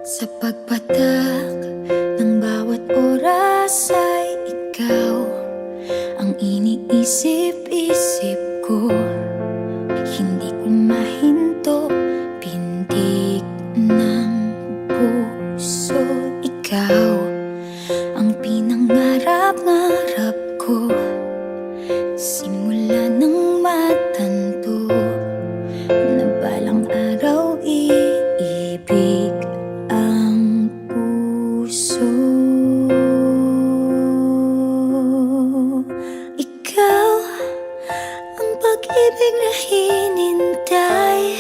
Sa pagpatak ng bawat oras ay ikaw ang iniisip-isip ko. Hindi ko mahinto, pintig ng puso. Ikaw ang pinangarap-ngarap ko, simula ng matanto na balang araw iibig ang puso. Ikaw ang pag-ibig na hinintay,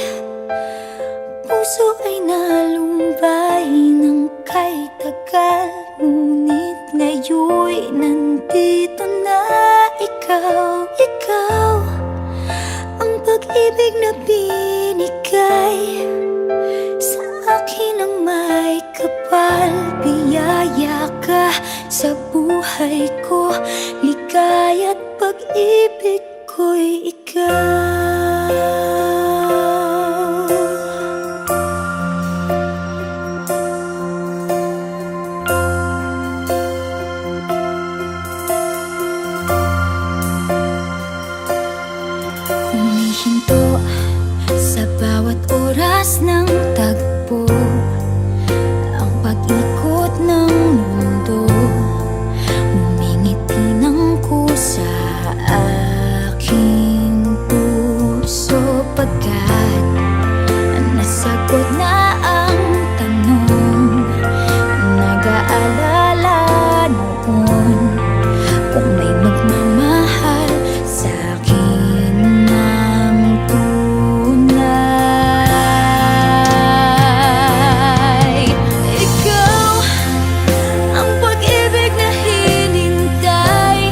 puso ay nalumbay ng kay tagal, ngunit ngayon'y nandito na ikaw. Ikaw ang pag-ibig na binigay sa akin ang may kapal. Biyaya ka sa buhay ko, ligaya't pag-ibig ko'y ikaw. Humihinto sa bawat oras ng tagpo, ang pag-ikot ng mundo, ngumingiti ng kusa aking puso. Pagkat nasagot na ang tanong, nag-aalala noon kung may magmamahal sa'kin ng tunay. Ikaw ang pag-ibig na hinintay,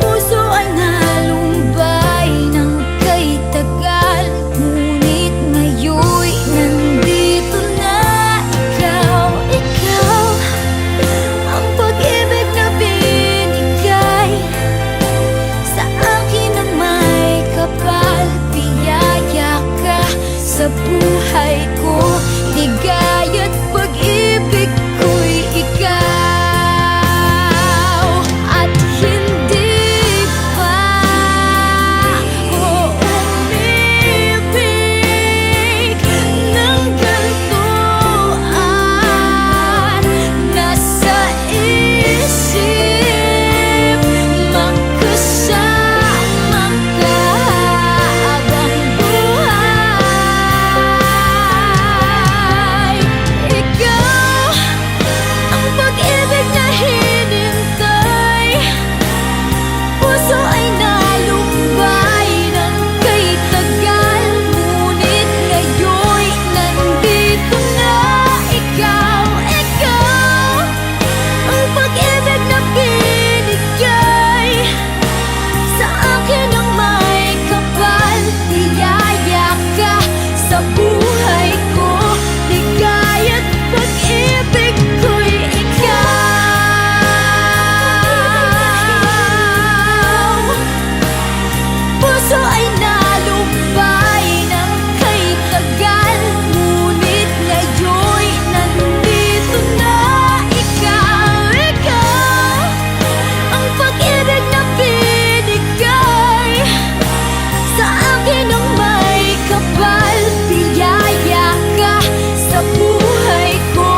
puso ay nalumbay ng kay tagal, ngunit ngayon'y nandito na ikaw. Ikaw ang pag-ibig na binigay sa akin ang may kapal. Biyaya ka sa buhay ko, ligaya't pag-ibig ko'y ikaw. At hindi pa ako umibig ng gantuan. Nasa isip magkasama ka habang buhay. Ikaw ang pag-ibig na hinintay, puso ay nalumbay ng kay tagal, ngunit ngayon'y nandito na ikaw. Ikaw ang pag-ibig na binigay sa akin ang may kapal. Biyaya ka sa buhay ko, ligaya't pag-ibig ko'y ikaw. Puso ay nalumbay ng kay tagal, ngunit ngayon'y nandito na ikaw. Ikaw ang pag-ibig na binigay sa akin ang may kapal. Biyaya ka sa buhay ko,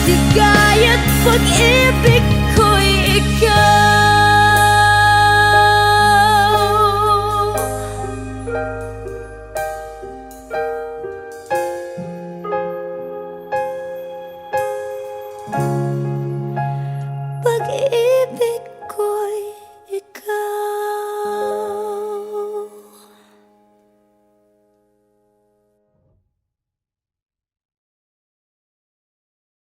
ligaya't pag-ibig ko'y ikaw. Pag-ibig